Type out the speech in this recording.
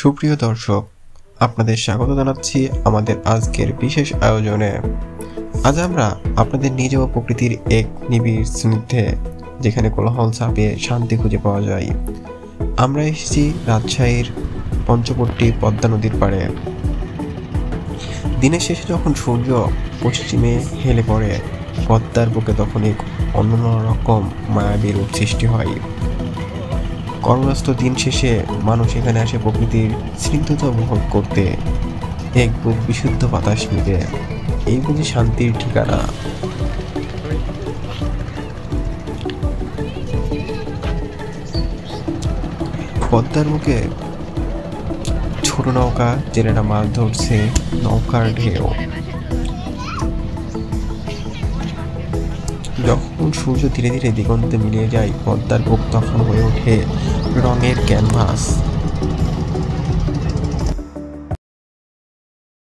সুপ্রিয় দর্শক, আপনাদের স্বাগত জানাচ্ছি আমাদের আজকের বিশেষ আয়োজনে। আজ আমরা আপনাদের নিয়ে যাব প্রকৃতির এক নিবিড় স্নিগ্ধে, যেখানে কোলাহল ছাপিয়ে শান্তি খুঁজে পাওয়া যায়। আমরা এসেছি রাজশাহীর পঞ্চবটী পদ্মা নদীর পাড়ে। দিনের শেষে যখন সূর্য পশ্চিমে হেলে পড়ে পদ্মার বুকে, তখন এক অন্যরকম মায়াবী রূপ সৃষ্টি হয়। কর্মব্যস্ত দিন শেষে মানুষ এখানে আসে প্রকৃতির স্নিগ্ধতা উপভোগ করতে, এক বুক বিশুদ্ধ বাতাস নিতে। এই বুঝি শান্তির ঠিকানা। পদ্মার মুখে ছোট নৌকা, জেলেরা মাছ ধরছে, নৌকার ঢেউ। যখন সূর্য ধীরে ধীরে দিগন্তে মিলিয়ে যায়, পদ্মার বুক তখন হয়ে ওঠে রঙের ক্যানভাস।